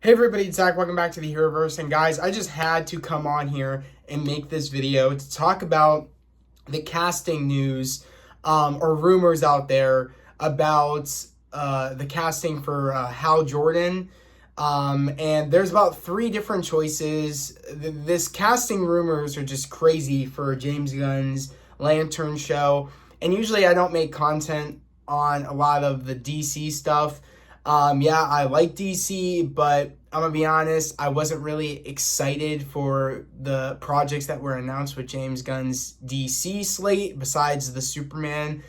Hey everybody, it's Zach. Welcome back to the Heroverse. And guys, I just had to come on here and make this video to talk about the casting news or rumors out there about the casting for Hal Jordan. And there's about three different choices. This casting rumors are just crazy for James Gunn's Lantern show. And usually I don't make content on a lot of the DC stuff. Yeah, I like DC, but I'm gonna be honest, I wasn't really excited for the projects that were announced with James Gunn's DC slate, besides the Superman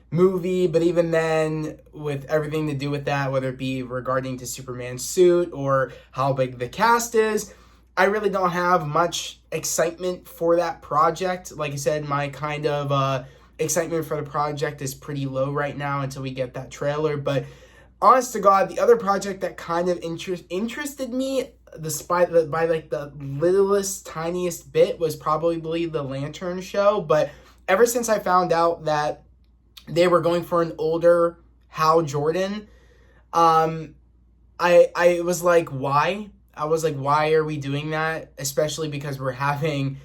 movie. But even then, with everything to do with that, whether it be regarding to Superman's suit or how big the cast is, I really don't have much excitement for that project. Like I said, my kind of excitement for the project is pretty low right now until we get that trailer. But honest to God, the other project that kind of interested me, despite by like the littlest, tiniest bit, was probably the Lantern show. But ever since I found out that they were going for an older Hal Jordan, I was like, why? I was like, why are we doing that? Especially because we're having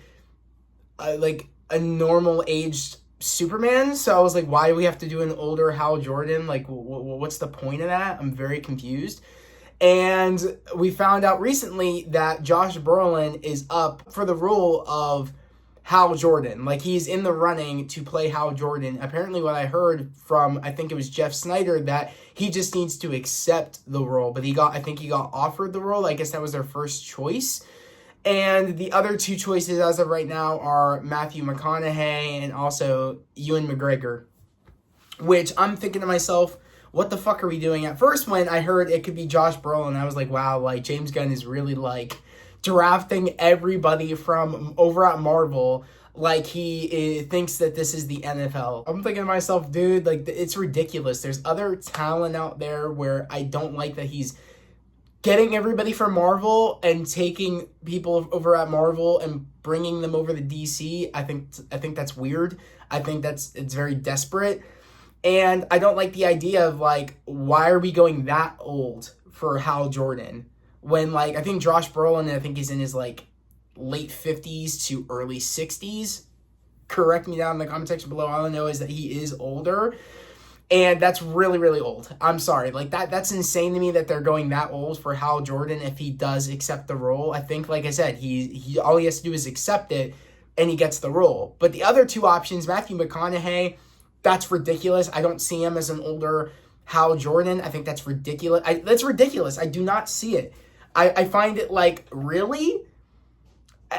like a normal aged Superman. So I was like, why do we have to do an older Hal Jordan? Like, what's the point of that? I'm very confused. And we found out recently that Josh Brolin is up for the role of Hal Jordan. Like, he's in the running to play Hal Jordan. Apparently, what I heard from, I think it was Jeff Snyder, that he just needs to accept the role. But I think he got offered the role. I guess that was their first choice. And the other two choices as of right now are Matthew McConaughey and also Ewan McGregor, which I'm thinking to myself, what the fuck are we doing? At first, when I heard it could be Josh Brolin, I was like, wow, like James Gunn is really like drafting everybody from over at Marvel like he thinks that this is the NFL. I'm thinking to myself, dude, like it's ridiculous. There's other talent out there where I don't like that he's getting everybody from Marvel and taking people over at Marvel and bringing them over to DC. I think that's weird. I think it's very desperate. And I don't like the idea of like, why are we going that old for Hal Jordan? When like, I think Josh Brolin, I think he's in his like late 50s to early 60s. Correct me down in the comment section below. All I know is that he is older. And that's really, really old. I'm sorry. Like, that's insane to me that they're going that old for Hal Jordan if he does accept the role. I think, like I said, he all he has to do is accept it, and he gets the role. But the other two options, Matthew McConaughey, that's ridiculous. I don't see him as an older Hal Jordan. I think that's ridiculous. That's ridiculous. I do not see it. I find it like, really?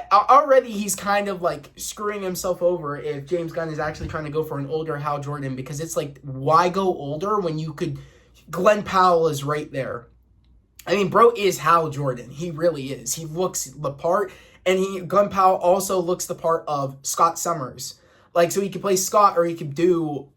Already he's kind of like screwing himself over if James Gunn is actually trying to go for an older Hal Jordan, because it's like, why go older when you could... Glenn Powell is right there. I mean, bro is Hal Jordan. He really is. He looks the part, and Glenn Powell also looks the part of Scott Summers. Like, so he could play Scott or he could do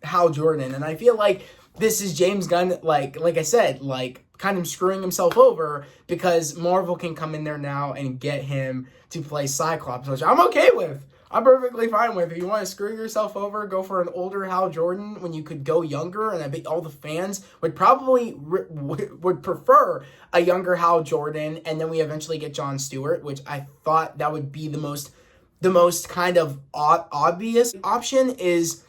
Hal Jordan. And I feel like this is James Gunn, like I said, like kind of screwing himself over because Marvel can come in there now and get him to play Cyclops, which I'm okay with. I'm perfectly fine with. If you want to screw yourself over, go for an older Hal Jordan when you could go younger, and I bet all the fans would probably would prefer a younger Hal Jordan, and then we eventually get Jon Stewart, which I thought that would be the most kind of obvious option is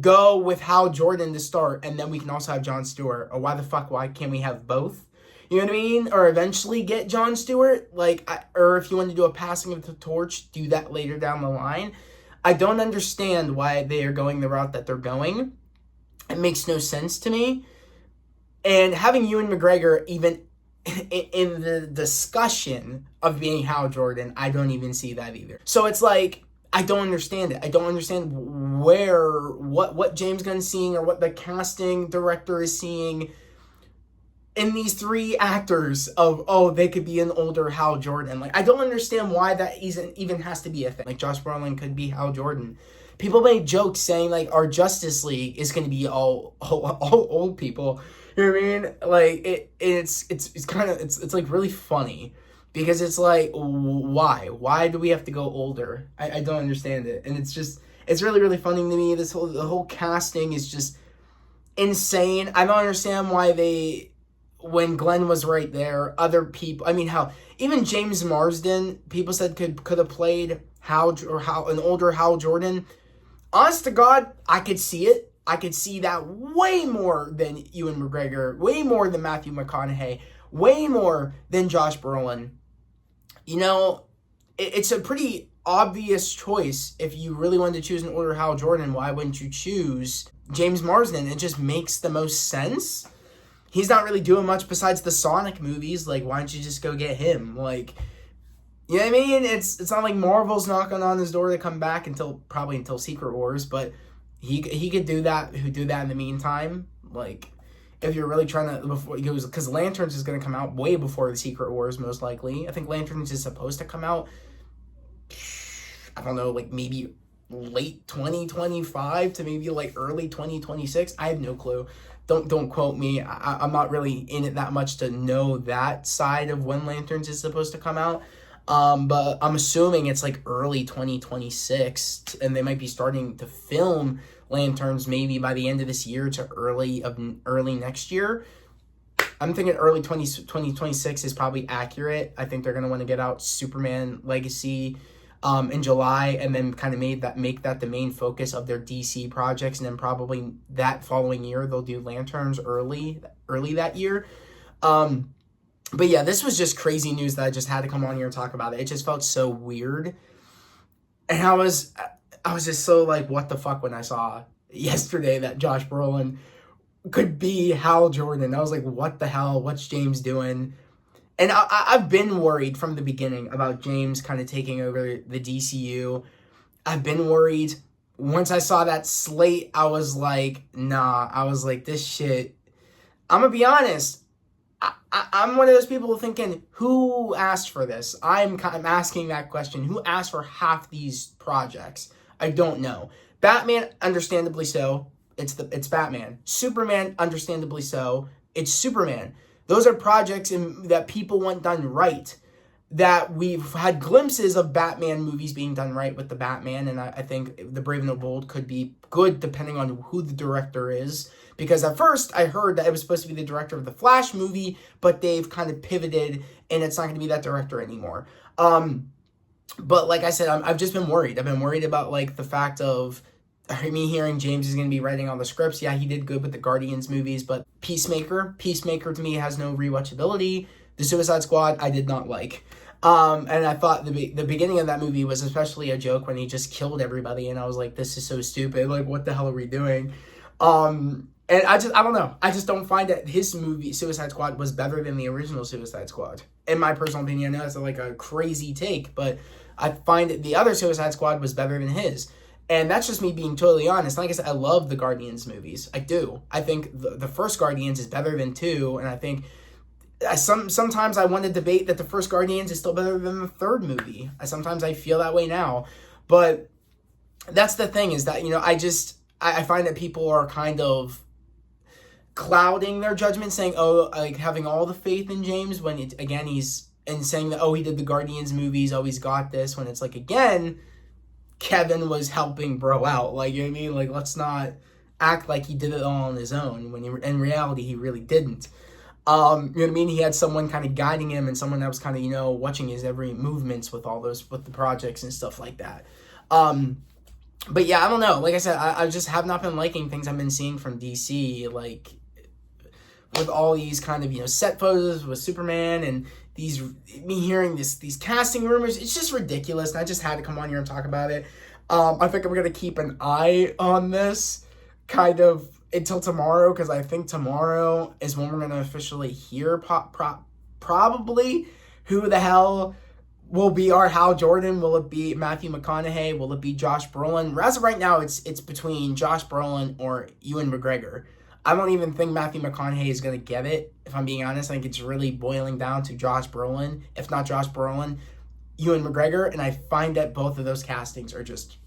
go with Hal Jordan to start, and then we can also have Jon Stewart. Or why can't we have both? You know what I mean? Or eventually get Jon Stewart, or if you want to do a passing of the torch, do that later down the line. I don't understand why they are going the route that they're going. It makes no sense to me. And having Ewan McGregor even in the discussion of being Hal Jordan, I don't even see that either. So it's like, I don't understand it. I don't understand what James Gunn's seeing or what the casting director is seeing in these three actors of, oh, they could be an older Hal Jordan. Like, I don't understand why that even has to be a thing. Like, Josh Brolin could be Hal Jordan. People made jokes saying, like, our Justice League is going to be all old people. You know what I mean? Like, it's kind of, it's like really funny. Because it's like, why? Why do we have to go older? I don't understand it. And it's really, really funny to me. The whole casting is just insane. I don't understand why when Glenn was right there, other people, I mean, hell, even James Marsden, people said could have played an older Hal Jordan. Honest to God, I could see it. I could see that way more than Ewan McGregor, way more than Matthew McConaughey, way more than Josh Brolin. You know, it's a pretty obvious choice. If you really wanted to choose an older Hal Jordan, why wouldn't you choose James Marsden? It just makes the most sense. He's not really doing much besides the Sonic movies. Like, why don't you just go get him? Like, you know what I mean? It's not like Marvel's knocking on his door to come back until Secret Wars, but he could do that. Who do that in the meantime? Like, if you're really trying to, because Lanterns is going to come out way before the Secret Wars, most likely. I think Lanterns is supposed to come out, I don't know, like maybe late 2025 to maybe like early 2026. I have no clue. Don't quote me. I'm not really in it that much to know that side of when Lanterns is supposed to come out. But I'm assuming it's like early 2026, and they might be starting to film Lanterns maybe by the end of this year to early next year. I'm thinking early 2026 is probably accurate. I think they're going to want to get out Superman Legacy in July, and then kind of make that the main focus of their DC projects, and then probably that following year they'll do Lanterns early that year. But yeah, this was just crazy news that I just had to come on here and talk about it. It just felt so weird. And I was just so like, what the fuck, when I saw yesterday that Josh Brolin could be Hal Jordan. I was like, what the hell? What's James doing? And I've been worried from the beginning about James kind of taking over the DCU. I've been worried. Once I saw that slate, I was like, nah. I was like, this shit. I'm going to be honest. I'm one of those people thinking, who asked for this? I'm asking that question. Who asked for half these projects? I don't know. Batman, understandably so. It's Batman. Superman, understandably so. It's Superman. Those are projects that people want done right. That we've had glimpses of Batman movies being done right with the Batman, and I think The Brave and the Bold could be good depending on who the director is. Because at first I heard that it was supposed to be the director of the Flash movie, but they've kind of pivoted and it's not going to be that director anymore. But like I said, I've just been worried. I've been worried about like the fact of me hearing James is going to be writing all the scripts. Yeah, he did good with the Guardians movies, but Peacemaker to me has no rewatchability. The Suicide Squad I did not like. And I thought the beginning of that movie was especially a joke when he just killed everybody, and I was like, this is so stupid. Like, what the hell are we doing? And I don't know. I just don't find that his movie, Suicide Squad, was better than the original Suicide Squad. In my personal opinion, I know it's like a crazy take, but I find that the other Suicide Squad was better than his. And that's just me being totally honest. Like I said, I love the Guardians movies. I do. I think the first Guardians is better than 2, and I think sometimes I want to debate that the first Guardians is still better than the third movie. Sometimes I feel that way now. But that's the thing, is that, you know, I find that people are kind of clouding their judgment, saying, oh, like having all the faith in James when he's saying that, oh, he did the Guardians movies, oh, he's got this, when it's like, again, Kevin was helping bro out. Like, you know what I mean? Like, let's not act like he did it all on his own when in reality he really didn't. You know what I mean? He had someone kind of guiding him and someone that was kind of, you know, watching his every movements with the projects and stuff like that. But yeah, I don't know. Like I said, I just have not been liking things I've been seeing from DC, like with all these kind of, you know, set photos with Superman and me hearing these casting rumors. It's just ridiculous, and I just had to come on here and talk about it. I think I'm going to keep an eye on this kind of until tomorrow, because I think tomorrow is when we're going to officially hear probably who the hell will be our Hal Jordan. Will it be Matthew McConaughey? Will it be Josh Brolin? As of right now, it's between Josh Brolin or Ewan McGregor. I don't even think Matthew McConaughey is going to get it, if I'm being honest. I think it's really boiling down to Josh Brolin. If not Josh Brolin, Ewan McGregor. And I find that both of those castings are just,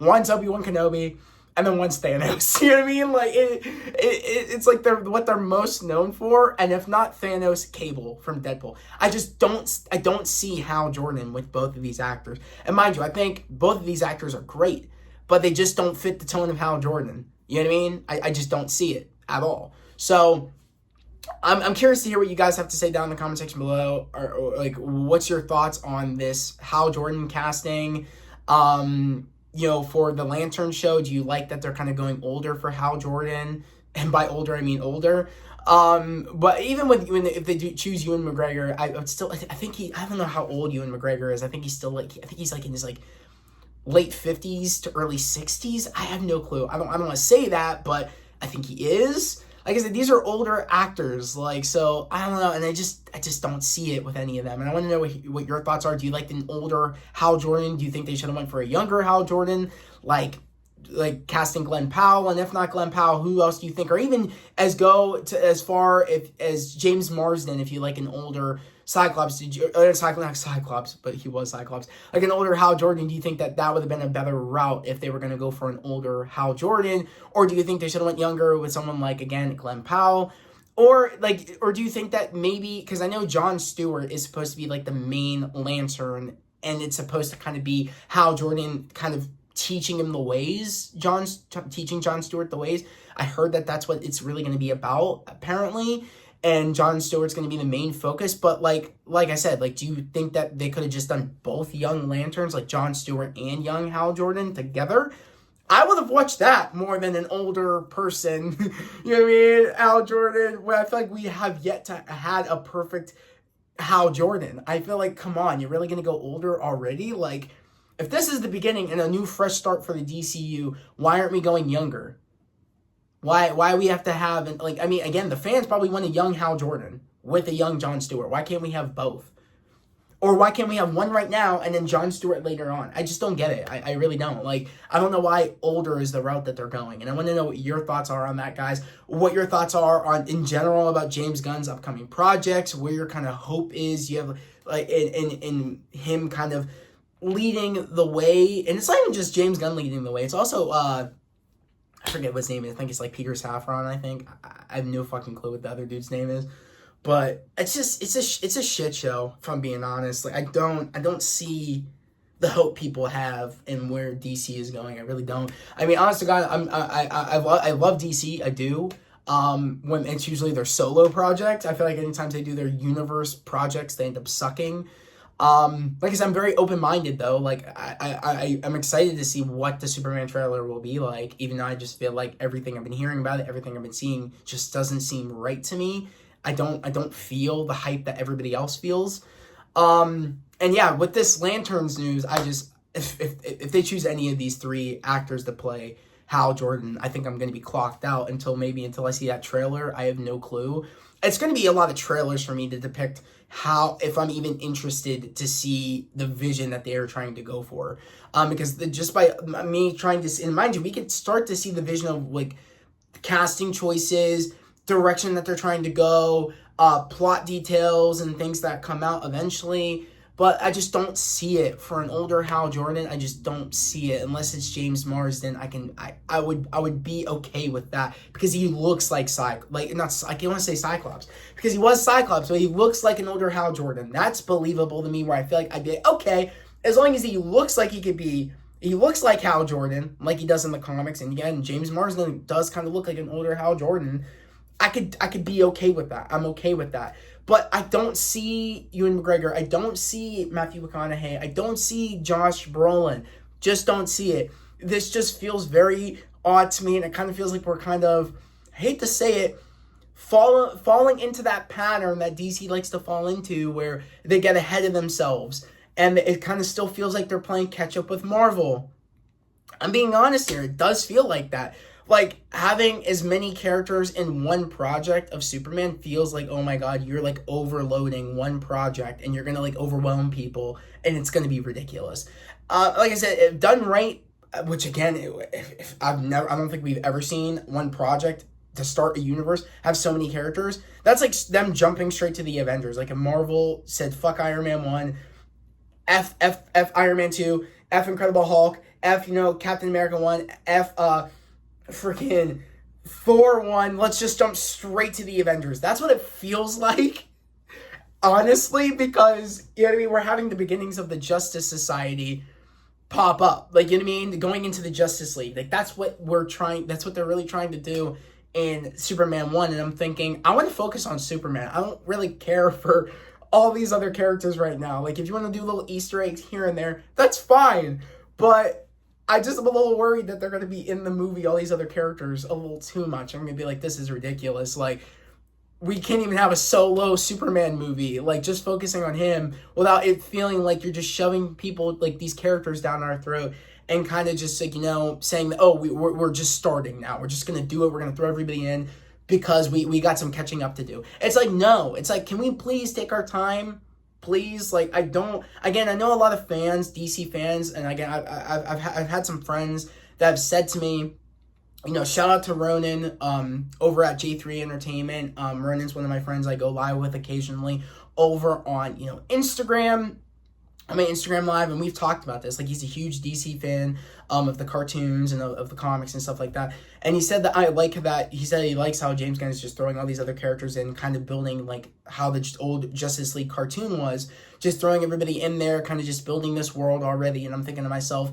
one's Obi-Wan Kenobi, and then one's Thanos. You know what I mean? Like, it's like what they're most known for. And if not Thanos, Cable from Deadpool. I don't see Hal Jordan with both of these actors. And mind you, I think both of these actors are great, but they just don't fit the tone of Hal Jordan. You know what I mean? I just don't see it at all. So I'm curious to hear what you guys have to say down in the comment section below, or like, what's your thoughts on this Hal Jordan casting? For the Lantern show, do you like that they're kind of going older for Hal Jordan? And by older, I mean older. But even if they do choose Ewan McGregor, I would still, I think I don't know how old Ewan McGregor is. I think he's still I think he's like in his like late 50s to early 60s. I have no clue. I don't want to say that, but I think he is. Like I said, these are older actors, so I don't know, and I just don't see it with any of them. And I want to know what your thoughts are. Do you like an older Hal Jordan? Do you think they should have went for a younger Hal Jordan, like casting Glenn Powell? And if not Glenn Powell, who else do you think? Or even as far as James Marsden, if you like an older Cyclops, not Cyclops, but he was Cyclops, like an older Hal Jordan, do you think that would have been a better route if they were going to go for an older Hal Jordan? Or do you think they should have went younger with someone like, again, Glenn Powell? Or do you think that maybe, because I know Jon Stewart is supposed to be like the main Lantern, and it's supposed to kind of be Hal Jordan kind of teaching him the ways, teaching Jon Stewart the ways. I heard that that's what it's really going to be about, apparently. And Jon Stewart's going to be the main focus. But like I said, do you think that they could have just done both young Lanterns, like Jon Stewart and young Hal Jordan together? I would have watched that more than an older person. You know what I mean? Hal Jordan, where I feel like we have yet to had a perfect Hal Jordan. I feel like, come on, you're really going to go older already? Like, if this is the beginning and a new fresh start for the DCU, why aren't we going younger? Why we have to have, again, the fans probably want a young Hal Jordan with a young Jon Stewart. Why can't we have both? Or why can't we have one right now and then Jon Stewart later on? I just don't get it. I really don't. I don't know why older is the route that they're going. And I want to know what your thoughts are on that, guys. What your thoughts are on, in general, about James Gunn's upcoming projects, where your kind of hope is. You have, in him kind of leading the way. And it's not even just James Gunn leading the way. It's also, I forget what his name is. I think it's Peter Safran, I think. I have no fucking clue what the other dude's name is. But it's a shit show, if I'm being honest. I don't see the hope people have in where DC is going. I really don't. I mean, honest to God, I love DC. I do. When it's usually their solo project. I feel like anytime they do their universe projects, they end up sucking. Like I said, I'm very open-minded though. I'm excited to see what the Superman trailer will be like, even though I just feel like everything I've been hearing about it, everything I've been seeing just doesn't seem right to me. I don't feel the hype that everybody else feels. And yeah, with this Lanterns news, if they choose any of these three actors to play Hal Jordan, I think I'm going to be clocked out until I see that trailer. I have no clue. It's going to be a lot of trailers for me to depict if I'm even interested to see the vision that they are trying to go for. Because just by me trying to see, and mind you, we could start to see the vision of casting choices, direction that they're trying to go, plot details and things that come out eventually. But I just don't see it for an older Hal Jordan. I just don't see it unless it's James Marsden. I would be okay with that because he looks like I can't want to say Cyclops because he was Cyclops, but he looks like an older Hal Jordan. That's believable to me. Where I feel like I'd be okay as long as he looks like he could be. He looks like Hal Jordan, like he does in the comics. And again, James Marsden does kind of look like an older Hal Jordan. I could be okay with that. I'm okay with that. But I don't see Ewan McGregor. I don't see Matthew McConaughey. I don't see Josh Brolin. Just don't see it. This just feels very odd to me, and it kind of feels like we're kind of, I hate to say it, falling into that pattern that DC likes to fall into where they get ahead of themselves. And it kind of still feels like they're playing catch up with Marvel. I'm being honest here. It does feel like that. Having as many characters in one project of Superman feels like, oh my God, you're overloading one project and you're going to overwhelm people and it's going to be ridiculous. Like I said, if done right, which again, I don't think we've ever seen one project to start a universe have so many characters. That's like them jumping straight to the Avengers. If Marvel said, fuck Iron Man 1, F Iron Man 2, F Incredible Hulk, F, Captain America 1, F, freaking Thor 1, let's just jump straight to the Avengers. That's what it feels like, honestly, because, you know what I mean, we're having the beginnings of the Justice Society pop up, you know what I mean, going into the Justice League. That's what they're really trying to do in Superman 1, and I'm thinking, I want to focus on Superman. I don't really care for all these other characters right now. Like, if you want to do little Easter eggs here and there, that's fine. But I just am a little worried that they're going to be in the movie, all these other characters, a little too much. I'm going to be like, this is ridiculous. Like, we can't even have a solo Superman movie, like, just focusing on him without it feeling like you're just shoving people, like, these characters down our throat and kind of just, like, you know, saying that, oh, we're just starting now. We're just going to do it. We're going to throw everybody in because we got some catching up to do. It's like, no. It's like, can we please take our time? Please? Like, I know a lot of fans, DC fans, and again, I've had some friends that have said to me, you know, shout out to Ronan over at J3 Entertainment. Ronan's one of my friends I go live with occasionally over on, you know, Instagram. I'm at Instagram Live, and we've talked about this. Like, he's a huge DC fan of the cartoons and of the comics and stuff like that. And he said that he said he likes how James Gunn is just throwing all these other characters in, kind of building, like, how the old Justice League cartoon was, just throwing everybody in there, kind of just building this world already. And I'm thinking to myself,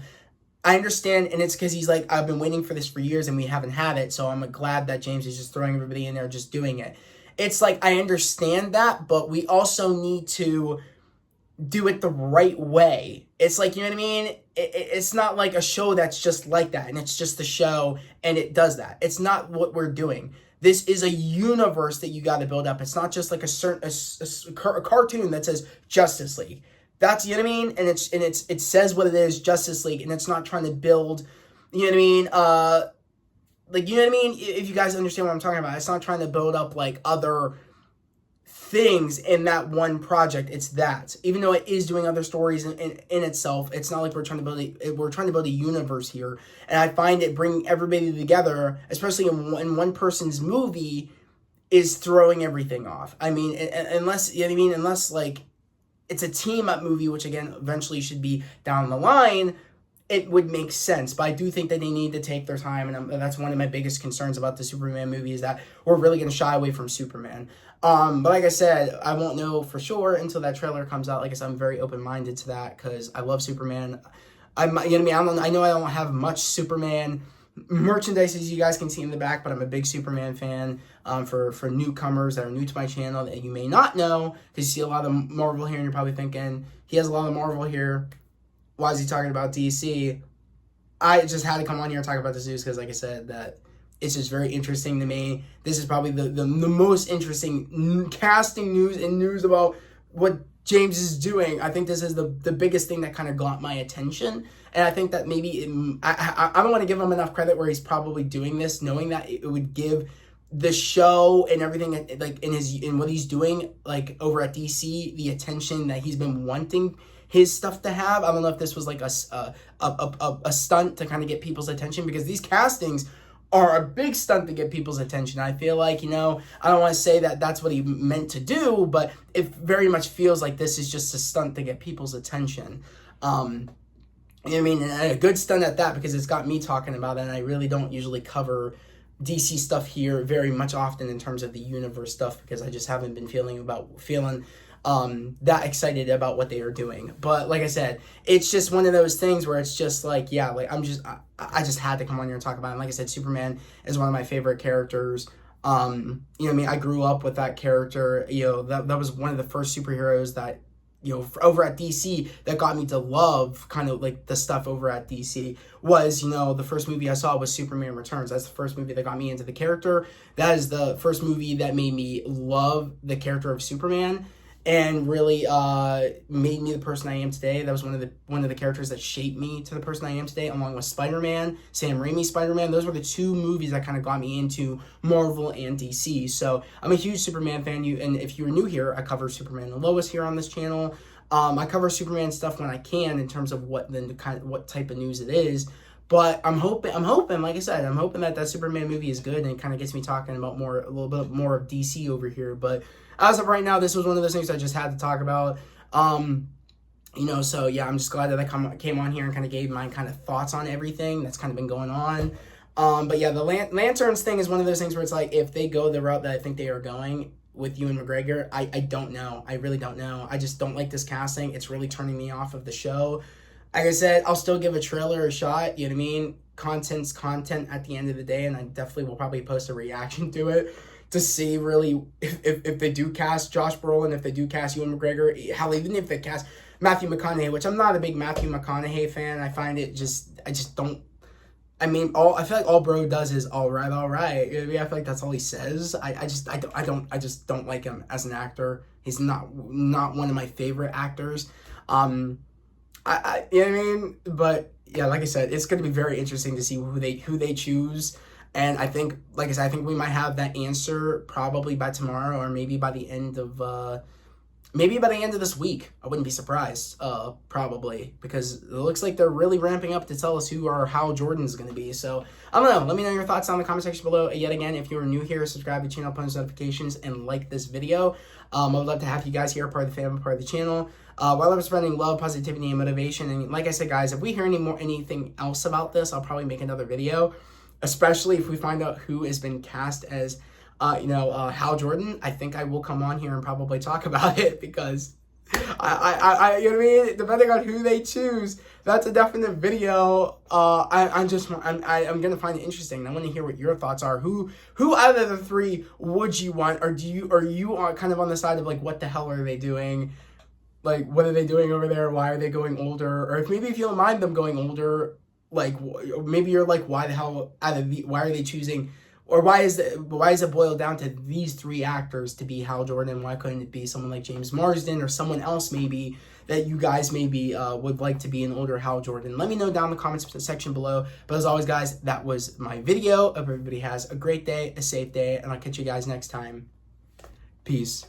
I understand, and it's because he's like, I've been waiting for this for years, and we haven't had it, so I'm glad that James is just throwing everybody in there, just doing it. It's like, I understand that, but we also need to do it the right way. It's like, you know what I mean? It's not like a show that's just like that, and it's just the show, and it does that. It's not what we're doing. This is a universe that you got to build up. It's not just like a cartoon that says Justice League. That's, you know what I mean? And it says what it is, Justice League, and it's not trying to build, you know what I mean? Like, you know what I mean? If you guys understand what I'm talking about, it's not trying to build up like other things in that one project. It's that, even though it is doing other stories in itself, it's not like we're trying to build a universe here. And I find it bringing everybody together, especially in one person's movie, is throwing everything off. I mean, unless, you know what I mean? Unless, like, it's a team-up movie, which, again, eventually should be down the line, it would make sense. But I do think that they need to take their time, and that's one of my biggest concerns about the Superman movie, is that we're really going to shy away from Superman. But like I said, I won't know for sure until that trailer comes out. Like I said, I'm very open-minded to that because I love Superman. You know what I mean? I know I don't have much Superman merchandise, as you guys can see in the back, but I'm a big Superman fan. For newcomers that are new to my channel that you may not know, because you see a lot of Marvel here and you're probably thinking, he has a lot of Marvel here, why is he talking about DC? I just had to come on here and talk about this news because, like I said, that it's just very interesting to me. This is probably the most interesting casting news and news about what James is doing. I think this is the biggest thing that kind of got my attention. And I think that maybe I don't want to give him enough credit where he's probably doing this, knowing that it would give the show and everything, like, in what he's doing, like, over at DC, the attention that he's been wanting his stuff to have. I don't know if this was like a stunt to kind of get people's attention, because these castings are a big stunt to get people's attention. I feel like, you know, I don't want to say that that's what he meant to do, but it very much feels like this is just a stunt to get people's attention. You know what I mean? And a good stunt at that, because it's got me talking about it, and I really don't usually cover DC stuff here very much often in terms of the universe stuff, because I just haven't been feeling that excited about what they are doing. But like I said, it's just one of those things where it's just like, yeah, like I just had to come on here and talk about it. And like I said, Superman is one of my favorite characters. You know what I mean? I grew up with that character. You know, that was one of the first superheroes that, you know, over at DC that got me to love kind of like the stuff over at DC was, you know, the first movie I saw was Superman Returns. That's the first movie that got me into the character. That is the first movie that made me love the character of Superman and really made me the person I am today. That was one of the characters that shaped me to the person I am today, along with Spider-Man, Sam Raimi's Spider-Man. Those were the two movies that kind of got me into Marvel and DC. So I'm a huge Superman fan. And if you're new here, I cover Superman and Lois here on this channel. I cover Superman stuff when I can in terms of what type of news it is. But I'm hoping, like I said, I'm hoping that Superman movie is good and it kind of gets me talking about a little bit more of DC over here. But as of right now, this was one of those things I just had to talk about. You know, so yeah, I'm just glad that I came on here and kind of gave my kind of thoughts on everything that's kind of been going on. But yeah, the Lanterns thing is one of those things where it's like, if they go the route that I think they are going with Ewan McGregor, I don't know. I really don't know. I just don't like this casting. It's really turning me off of the show. like I said, I'll still give a trailer a shot. You know what I mean? Content's content at the end of the day, and I definitely will probably post a reaction to it to see really if they do cast Josh Brolin, if they do cast Ewan McGregor, hell, even if they cast Matthew McConaughey, which I'm not a big Matthew McConaughey fan. I find it I just don't. I mean, I feel like all bro does is all right, all right. I mean, I feel like that's all he says. I just don't like him as an actor. He's not one of my favorite actors. You know what I mean? But yeah, like I said, it's going to be very interesting to see who they choose. And I think, like I said, I think we might have that answer probably by tomorrow, or maybe by the end of this week. I wouldn't be surprised, probably, because it looks like they're really ramping up to tell us who our Hal Jordan's going to be. So, I don't know. Let me know your thoughts down in the comment section below. Yet again, if you're new here, subscribe to the channel, post notifications, and like this video. I would love to have you guys here, part of the family, part of the channel. While I'm spreading love, positivity, and motivation. And like I said, guys, if we hear anything else about this, I'll probably make another video, especially if we find out who has been cast as Hal Jordan. I think I will come on here and probably talk about it, because I you know what I mean, depending on who they choose, that's a definite video. I'm gonna find it interesting. I want to hear what your thoughts are. Who out of the three would you want, or are you kind of on the side of like, what the hell are they doing? Like, what are they doing over there? Why are they going older? Or if you don't mind them going older, like maybe you're like, why the hell why are they choosing? Or why is it boiled down to these three actors to be Hal Jordan? Why couldn't it be someone like James Marsden or someone else maybe that you guys maybe would like to be an older Hal Jordan? Let me know down in the comments section below. But as always, guys, that was my video. Hope everybody has a great day, a safe day, and I'll catch you guys next time. Peace.